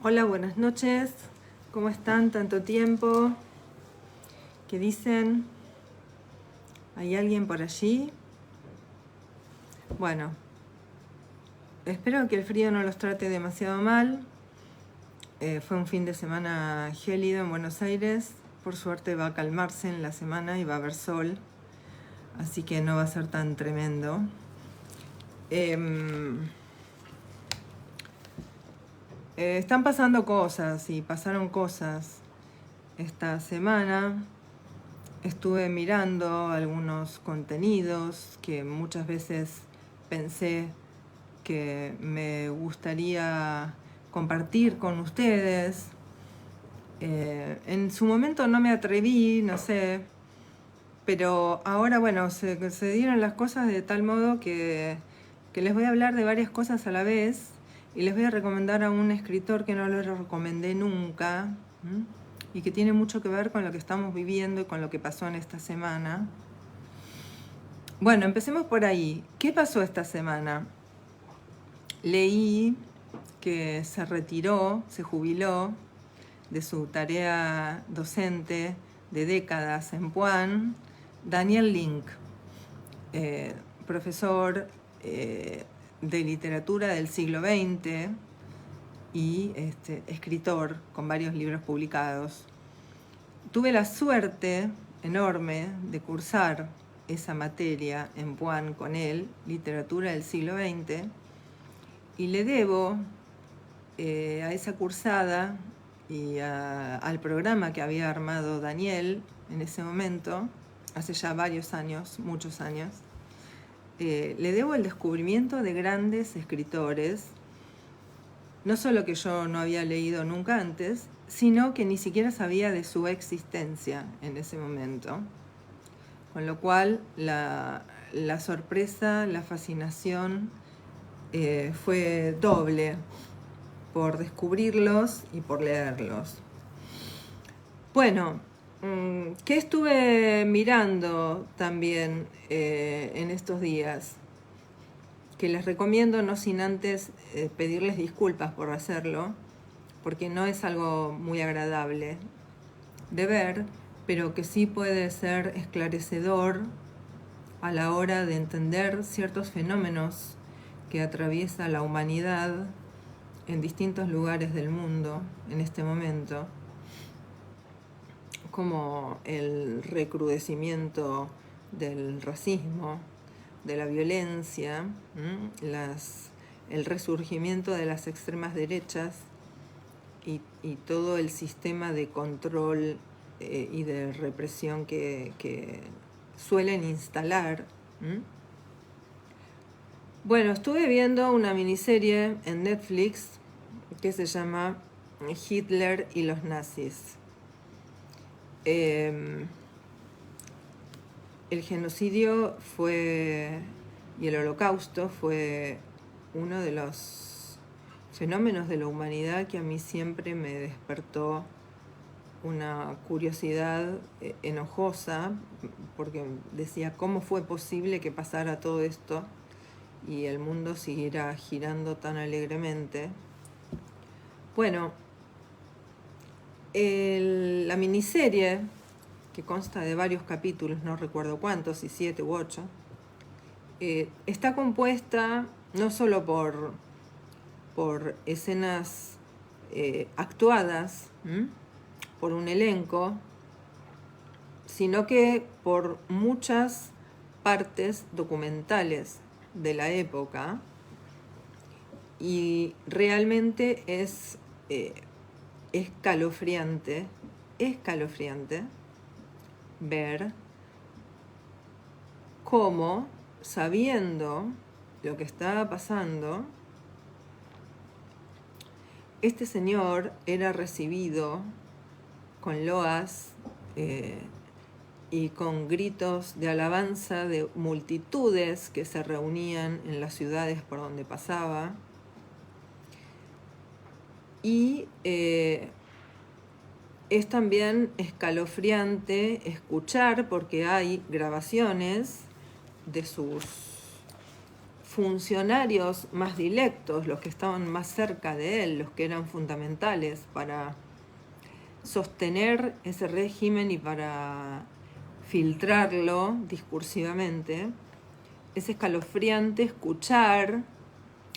Hola, buenas noches. ¿Cómo están? Tanto tiempo. ¿Qué dicen? ¿Hay alguien por allí? Bueno, espero que el frío no los trate demasiado mal. Fue un fin de semana gélido en Buenos Aires. Por suerte va a calmarse en la semana y va a haber sol. Así que no va a ser tan tremendo. Están pasando cosas y pasaron cosas esta semana. Estuve mirando algunos contenidos que muchas veces pensé que me gustaría compartir con ustedes. En su momento no me atreví, no sé, pero ahora, bueno, se dieron las cosas de tal modo que les voy a hablar de varias cosas a la vez y les voy a recomendar a un escritor que no les recomendé nunca. Y que tiene mucho que ver con lo que estamos viviendo y con lo que pasó en esta semana. Bueno, empecemos por ahí. ¿Qué pasó esta semana? Leí que se retiró, se jubiló de su tarea docente de décadas en Puan, Daniel Link, profesor de literatura del siglo XX y escritor con varios libros publicados. Tuve la suerte enorme de cursar esa materia en Puan con él, literatura del siglo XX, y le debo a esa cursada y al programa que había armado Daniel en ese momento, hace ya varios años, muchos años, le debo el descubrimiento de grandes escritores, no solo que yo no había leído nunca antes, sino que ni siquiera sabía de su existencia en ese momento. Con lo cual la sorpresa, la fascinación fue doble por descubrirlos y por leerlos. Bueno, ¿qué estuve mirando también en estos días? Que les recomiendo, no sin antes pedirles disculpas por hacerlo, porque no es algo muy agradable de ver, pero que sí puede ser esclarecedor a la hora de entender ciertos fenómenos que atraviesa la humanidad en distintos lugares del mundo en este momento, como el recrudecimiento del racismo, de la violencia, el resurgimiento de las extremas derechas y todo el sistema de control y de represión que suelen instalar. Bueno, estuve viendo una miniserie en Netflix que se llama Hitler y los nazis. El genocidio y el holocausto fue uno de los fenómenos de la humanidad que a mí siempre me despertó una curiosidad enojosa, porque decía, ¿cómo fue posible que pasara todo esto y el mundo siguiera girando tan alegremente? Bueno, la miniserie, que consta de varios capítulos, no recuerdo cuántos, si 7 u 8, está compuesta no solo por escenas actuadas, por un elenco, sino que por muchas partes documentales de la época, y realmente es escalofriante ver cómo, sabiendo lo que estaba pasando, este señor era recibido con loas y con gritos de alabanza de multitudes que se reunían en las ciudades por donde pasaba. Y es también escalofriante escuchar, porque hay grabaciones de sus funcionarios más directos, los que estaban más cerca de él, los que eran fundamentales para sostener ese régimen y para filtrarlo discursivamente, es escalofriante escuchar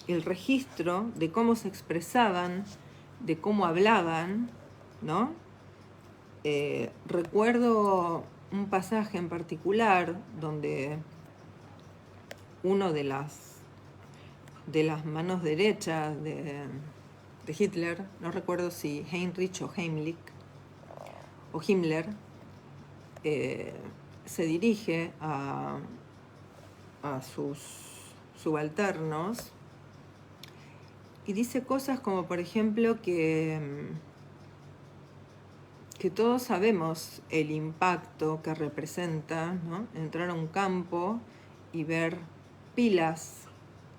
el registro de cómo se expresaban, de cómo hablaban, ¿no? Recuerdo un pasaje en particular donde uno de las manos derechas de Hitler, no recuerdo si Heinrich o Heimlich o Himmler, se dirige a sus subalternos y dice cosas como, por ejemplo, que todos sabemos el impacto que representa, ¿no?, entrar a un campo y ver pilas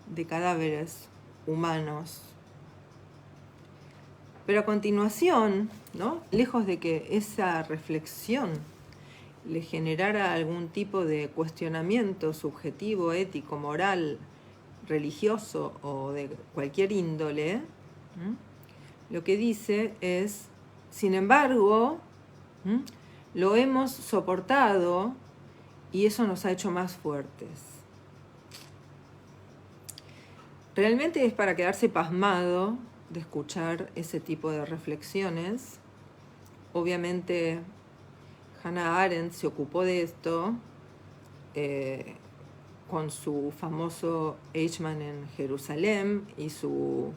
de cadáveres humanos. Pero a continuación, ¿no?, lejos de que esa reflexión le generara algún tipo de cuestionamiento subjetivo, ético, moral, religioso o de cualquier índole, lo que dice es: sin embargo, lo hemos soportado y eso nos ha hecho más fuertes. Realmente es para quedarse pasmado de escuchar ese tipo de reflexiones. Obviamente Hannah Arendt se ocupó de esto con su famoso Eichmann en Jerusalén y su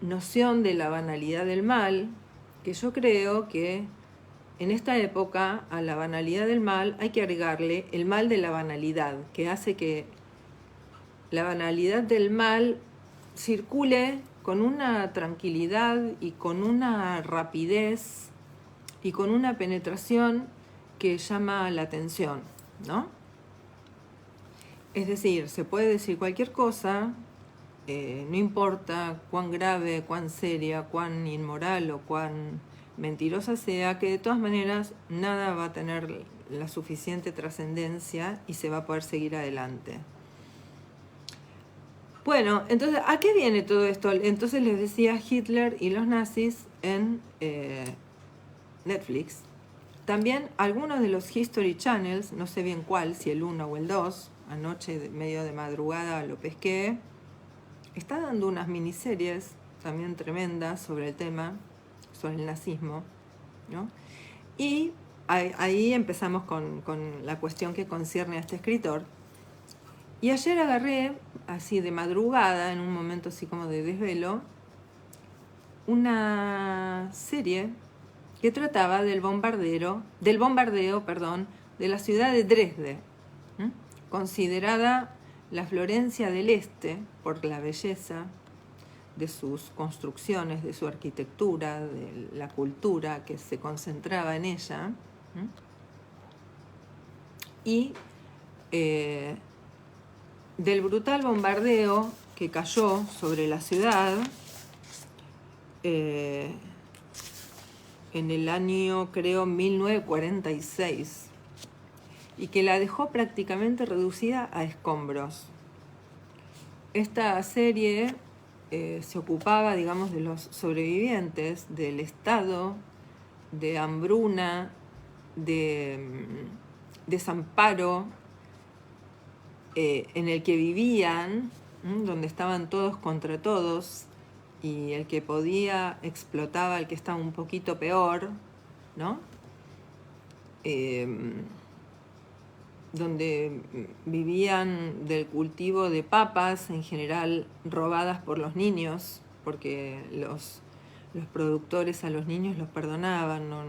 noción de la banalidad del mal, que yo creo que en esta época a la banalidad del mal hay que agregarle el mal de la banalidad, que hace que la banalidad del mal circule con una tranquilidad y con una rapidez y con una penetración que llama la atención, ¿no? Es decir, se puede decir cualquier cosa, no importa cuán grave, cuán seria, cuán inmoral o cuán mentirosa sea, que de todas maneras nada va a tener la suficiente trascendencia y se va a poder seguir adelante. Bueno, entonces, ¿a qué viene todo esto? Entonces les decía Hitler y los nazis en Netflix. También algunos de los History Channels, no sé bien cuál, si el 1 o el 2, anoche medio de madrugada lo pesqué, está dando unas miniseries también tremendas sobre el tema, sobre el nazismo, ¿no? Y ahí empezamos con la cuestión que concierne a este escritor. Y ayer agarré, así de madrugada, en un momento así como de desvelo, una serie que trataba del bombardeo, de la ciudad de Dresde, considerada la Florencia del Este por la belleza de sus construcciones, de su arquitectura, de la cultura que se concentraba en ella, y del brutal bombardeo que cayó sobre la ciudad en el año, creo, 1946, y que la dejó prácticamente reducida a escombros. Esta serie se ocupaba, digamos, de los sobrevivientes del estado de hambruna, de desamparo en el que vivían, donde estaban todos contra todos, y el que podía explotaba al que estaba un poquito peor, ¿no? Donde vivían del cultivo de papas, en general robadas por los niños, porque los productores a los niños los perdonaban, no.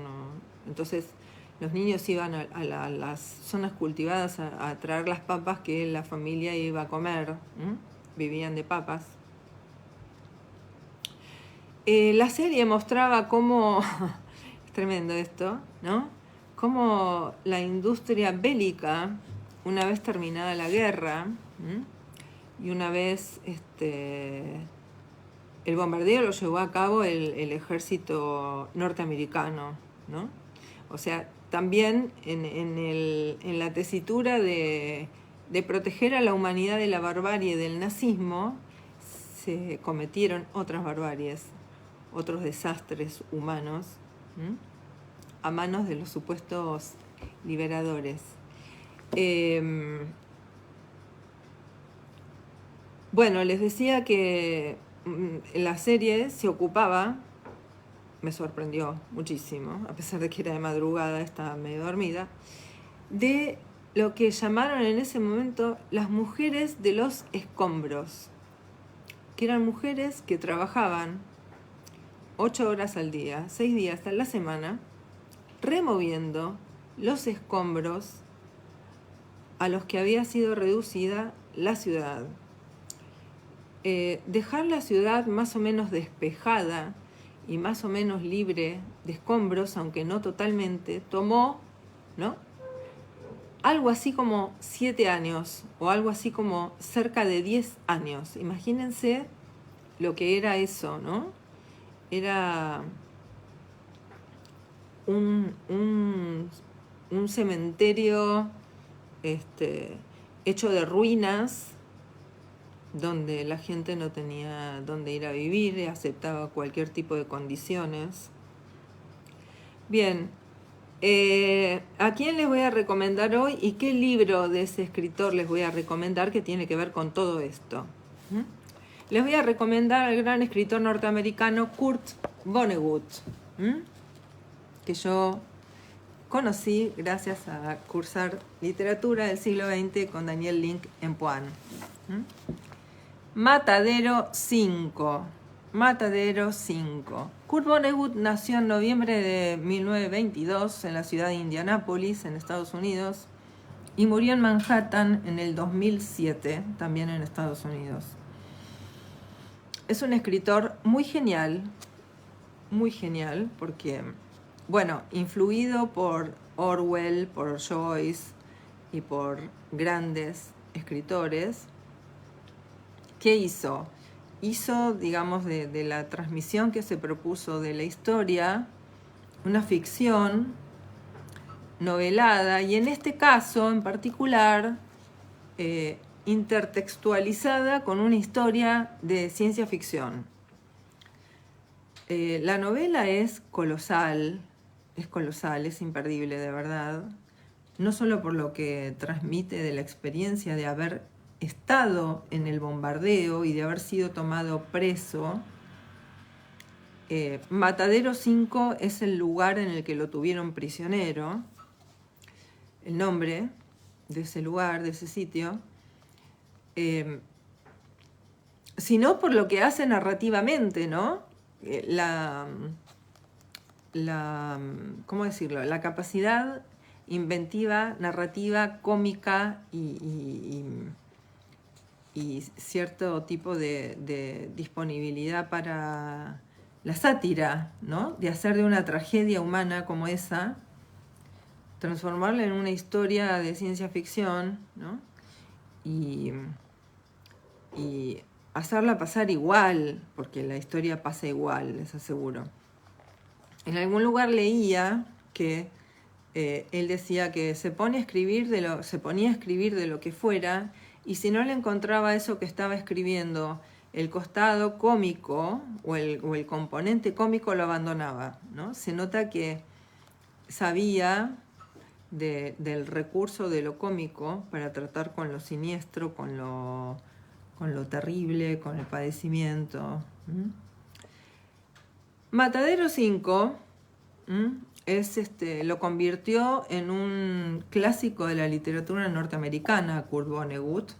Entonces los niños iban a las zonas cultivadas a traer las papas que la familia iba a comer, vivían de papas. La serie mostraba cómo, es tremendo esto, ¿no?, cómo la industria bélica, una vez terminada la guerra, y una vez el bombardeo lo llevó a cabo el ejército norteamericano, ¿no? O sea, también en la tesitura de de proteger a la humanidad de la barbarie del nazismo, se cometieron otras barbaries, otros desastres humanos, a manos de los supuestos liberadores. Bueno, les decía que la serie se ocupaba, me sorprendió muchísimo, a pesar de que era de madrugada, estaba medio dormida, de lo que llamaron en ese momento las mujeres de los escombros, que eran mujeres que trabajaban 8 horas al día, 6 días a la semana, removiendo los escombros a los que había sido reducida la ciudad. Dejar la ciudad más o menos despejada y más o menos libre de escombros, aunque no totalmente, tomó, ¿no?, algo así como 7 años o algo así como cerca de 10 años. Imagínense lo que era eso, ¿no? Era un cementerio hecho de ruinas, donde la gente no tenía dónde ir a vivir, aceptaba cualquier tipo de condiciones. Bien, ¿a quién les voy a recomendar hoy y qué libro de ese escritor les voy a recomendar que tiene que ver con todo esto? Les voy a recomendar al gran escritor norteamericano Kurt Vonnegut, que yo conocí gracias a cursar literatura del siglo XX con Daniel Link en Puan. Matadero 5. Matadero 5. Kurt Vonnegut nació en noviembre de 1922 en la ciudad de Indianápolis, en Estados Unidos, y murió en Manhattan en el 2007, también en Estados Unidos. Es un escritor muy genial, porque, bueno, influido por Orwell, por Joyce y por grandes escritores. ¿Qué hizo? Hizo, digamos, de la transmisión que se propuso de la historia, una ficción novelada, y en este caso en particular intertextualizada con una historia de ciencia ficción. La novela es colosal, es imperdible de verdad, no solo por lo que transmite de la experiencia de haber estado en el bombardeo y de haber sido tomado preso. Matadero 5 es el lugar en el que lo tuvieron prisionero, el nombre de ese lugar, de ese sitio, sino por lo que hace narrativamente, ¿no? ¿Cómo decirlo? La capacidad inventiva, narrativa, cómica y cierto tipo de disponibilidad para la sátira, ¿no? De hacer de una tragedia humana como esa, transformarla en una historia de ciencia ficción, ¿no? Y hacerla pasar igual, porque la historia pasa igual, les aseguro. En algún lugar leía que él decía que se ponía a escribir de lo que fuera, y si no le encontraba eso que estaba escribiendo, el costado cómico o el componente cómico, lo abandonaba, ¿no? Se nota que sabía del recurso de lo cómico para tratar con lo siniestro, con lo terrible, con el padecimiento. Matadero 5 lo convirtió en un clásico de la literatura norteamericana, Kurt Vonnegut.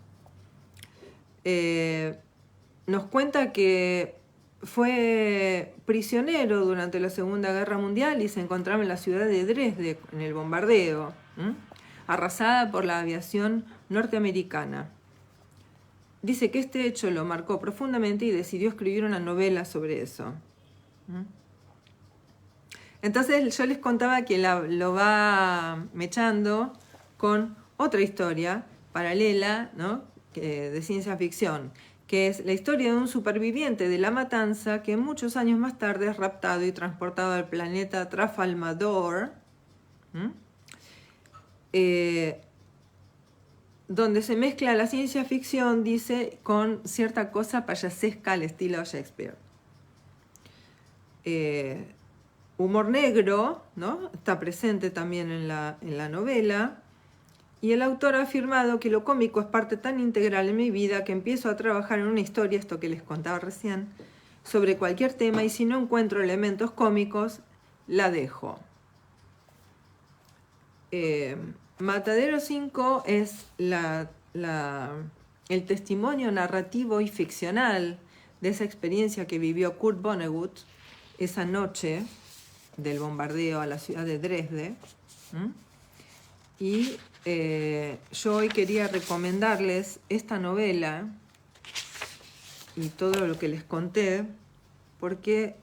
Nos cuenta que fue prisionero durante la Segunda Guerra Mundial y se encontraba en la ciudad de Dresde en el bombardeo, arrasada por la aviación norteamericana. Dice que este hecho lo marcó profundamente y decidió escribir una novela sobre eso. Entonces yo les contaba que lo va mechando con otra historia paralela, ¿no? De ciencia ficción, que es la historia de un superviviente de la matanza que muchos años más tarde es raptado y transportado al planeta Trafalmador, donde se mezcla la ciencia ficción, dice, con cierta cosa payasesca al estilo Shakespeare. Humor negro, ¿no? Está presente también en la novela, y el autor ha afirmado que lo cómico es parte tan integral en mi vida que empiezo a trabajar en una historia, esto que les contaba recién, sobre cualquier tema, y si no encuentro elementos cómicos, la dejo. Matadero 5 es el testimonio narrativo y ficcional de esa experiencia que vivió Kurt Vonnegut esa noche del bombardeo a la ciudad de Dresde. Y yo hoy quería recomendarles esta novela y todo lo que les conté, porque,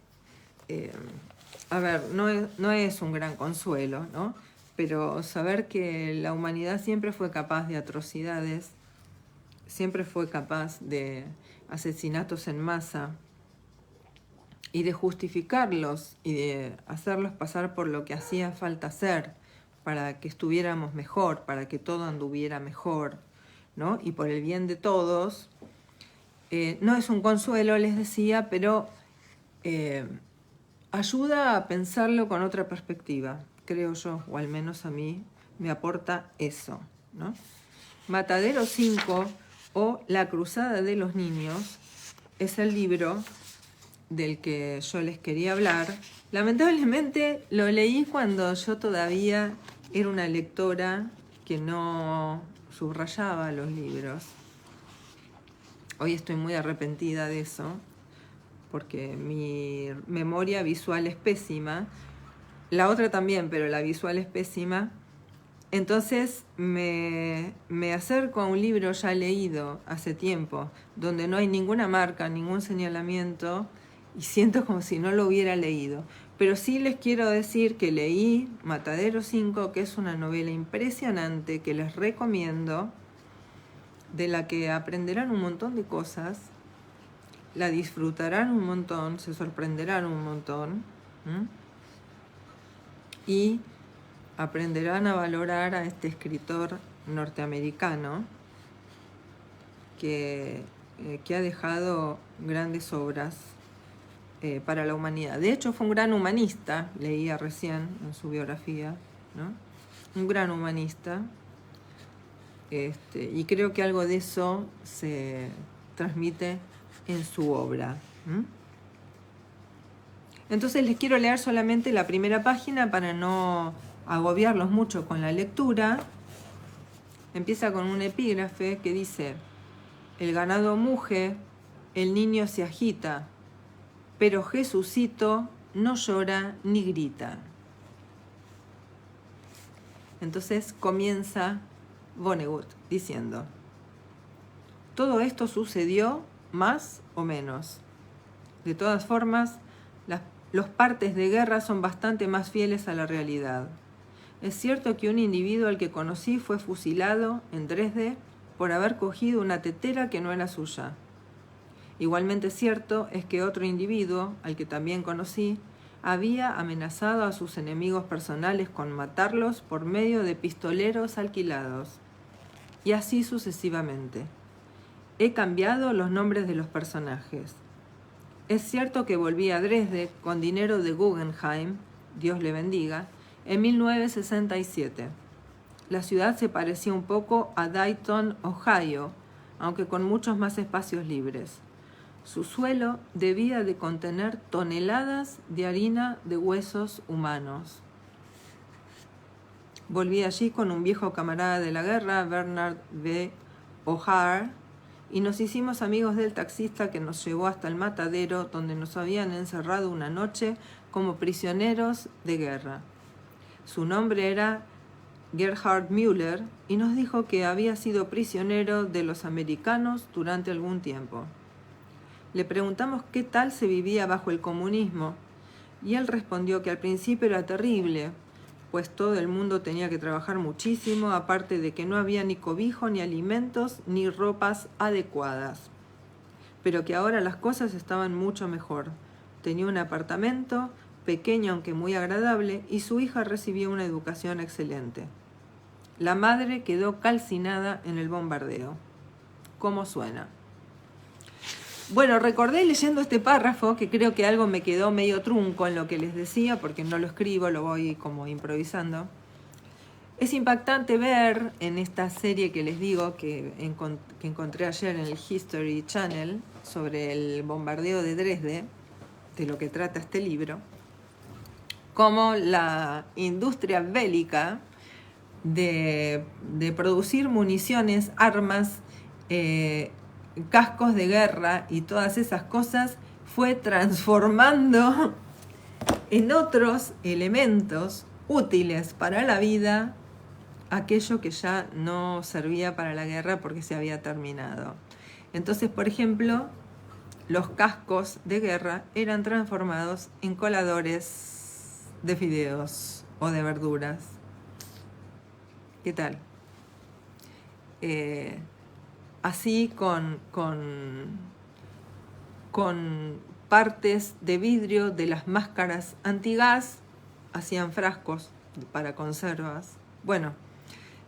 a ver, no es un gran consuelo, ¿no? Pero saber que la humanidad siempre fue capaz de atrocidades, siempre fue capaz de asesinatos en masa, y de justificarlos y de hacerlos pasar por lo que hacía falta hacer para que estuviéramos mejor, para que todo anduviera mejor, ¿no? Y por el bien de todos. No es un consuelo, les decía, pero ayuda a pensarlo con otra perspectiva, creo yo, o al menos a mí me aporta eso, ¿no? Matadero 5 o La Cruzada de los Niños es el libro del que yo les quería hablar. Lamentablemente lo leí cuando yo todavía era una lectora que no subrayaba los libros. Hoy estoy muy arrepentida de eso, porque mi memoria visual es pésima. La otra también, pero la visual es pésima. Entonces me acerco a un libro ya leído hace tiempo, donde no hay ninguna marca, ningún señalamiento, y siento como si no lo hubiera leído. Pero sí les quiero decir que leí Matadero 5, que es una novela impresionante que les recomiendo, de la que aprenderán un montón de cosas, la disfrutarán un montón, se sorprenderán un montón, y aprenderán a valorar a este escritor norteamericano que ha dejado grandes obras para la humanidad. De hecho, fue un gran humanista, leía recién en su biografía, ¿no? Un gran humanista, y creo que algo de eso se transmite en su obra. Entonces les quiero leer solamente la primera página para no agobiarlos mucho con la lectura. Empieza con un epígrafe que dice: el ganado muge, el niño se agita, pero Jesucito no llora ni grita. Entonces comienza Vonnegut diciendo: todo esto sucedió más o menos. De todas formas, los partes de guerra son bastante más fieles a la realidad. Es cierto que un individuo al que conocí fue fusilado en Dresde por haber cogido una tetera que no era suya. Igualmente cierto es que otro individuo, al que también conocí, había amenazado a sus enemigos personales con matarlos por medio de pistoleros alquilados. Y así sucesivamente. He cambiado los nombres de los personajes. Es cierto que volví a Dresde con dinero de Guggenheim, Dios le bendiga, en 1967. La ciudad se parecía un poco a Dayton, Ohio, aunque con muchos más espacios libres. Su suelo debía de contener toneladas de harina de huesos humanos. Volví allí con un viejo camarada de la guerra, Bernard B. O'Hare, y nos hicimos amigos del taxista que nos llevó hasta el matadero donde nos habían encerrado una noche como prisioneros de guerra. Su nombre era Gerhard Müller y nos dijo que había sido prisionero de los americanos durante algún tiempo. Le preguntamos qué tal se vivía bajo el comunismo y él respondió que al principio era terrible, pues todo el mundo tenía que trabajar muchísimo, aparte de que no había ni cobijo, ni alimentos, ni ropas adecuadas. Pero que ahora las cosas estaban mucho mejor. Tenía un apartamento, pequeño aunque muy agradable, y su hija recibía una educación excelente. La madre quedó calcinada en el bombardeo. ¿Cómo suena? Bueno, recordé leyendo este párrafo que creo que algo me quedó medio trunco en lo que les decía, porque no lo escribo, lo voy como improvisando. Es impactante ver en esta serie que les digo que encontré ayer en el History Channel sobre el bombardeo de Dresde, de lo que trata este libro, cómo la industria bélica de producir municiones, armas, cascos de guerra y todas esas cosas fue transformando en otros elementos útiles para la vida aquello que ya no servía para la guerra porque se había terminado. Entonces, por ejemplo, los cascos de guerra eran transformados en coladores de fideos o de verduras. ¿Qué tal? Así con partes de vidrio de las máscaras antigas, hacían frascos para conservas. Bueno,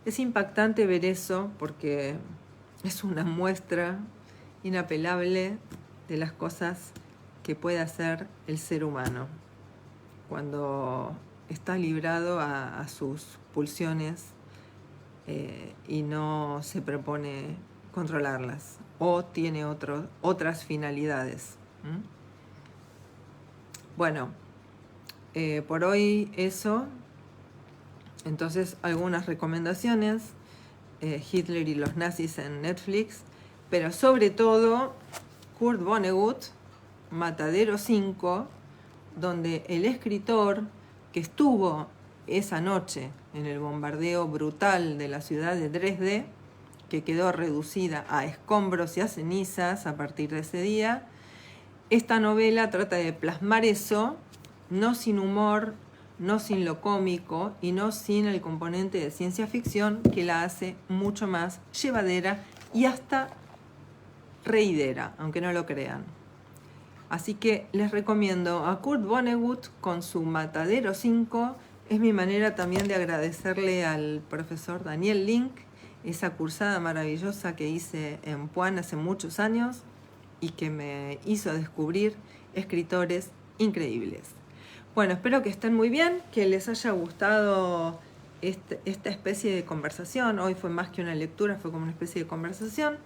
es impactante ver eso porque es una muestra inapelable de las cosas que puede hacer el ser humano cuando está librado a sus pulsiones y no se propone controlarlas o tiene otras finalidades. Bueno, por hoy eso. Entonces, algunas recomendaciones, Hitler y los nazis en Netflix, pero sobre todo Kurt Vonnegut, Matadero 5, donde el escritor que estuvo esa noche en el bombardeo brutal de la ciudad de Dresde, que quedó reducida a escombros y a cenizas a partir de ese día, esta novela trata de plasmar eso, no sin humor, no sin lo cómico y no sin el componente de ciencia ficción que la hace mucho más llevadera y hasta reidera, aunque no lo crean. Así que les recomiendo a Kurt Vonnegut con su Matadero 5. Es mi manera también de agradecerle al profesor Daniel Link esa cursada maravillosa que hice en Puan hace muchos años y que me hizo descubrir escritores increíbles. Bueno, espero que estén muy bien, que les haya gustado esta especie de conversación. Hoy fue más que una lectura, fue como una especie de conversación.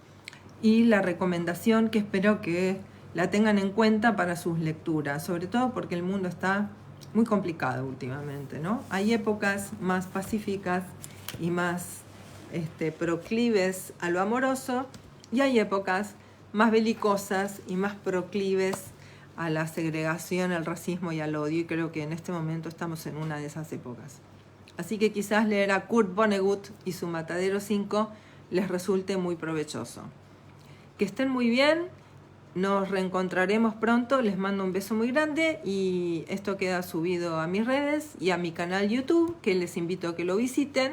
Y la recomendación que espero que la tengan en cuenta para sus lecturas, sobre todo porque el mundo está muy complicado últimamente, ¿no? Hay épocas más pacíficas y más proclives a lo amoroso, y hay épocas más belicosas y más proclives a la segregación, al racismo y al odio, y creo que en este momento estamos en una de esas épocas. Así que quizás leer a Kurt Vonnegut y su Matadero 5 les resulte muy provechoso. Que estén muy bien, nos reencontraremos pronto, les mando un beso muy grande y esto queda subido a mis redes y a mi canal YouTube, que les invito a que lo visiten,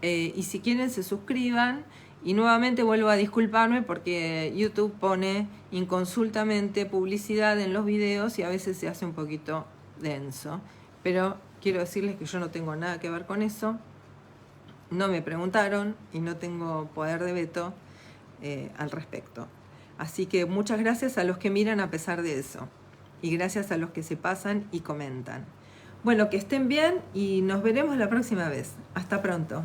y si quieren se suscriban. Y nuevamente vuelvo a disculparme porque YouTube pone inconsultamente publicidad en los videos y a veces se hace un poquito denso. Pero quiero decirles que yo no tengo nada que ver con eso. No me preguntaron y no tengo poder de veto al respecto. Así que muchas gracias a los que miran a pesar de eso. Y gracias a los que se pasan y comentan. Bueno, que estén bien y nos veremos la próxima vez. Hasta pronto.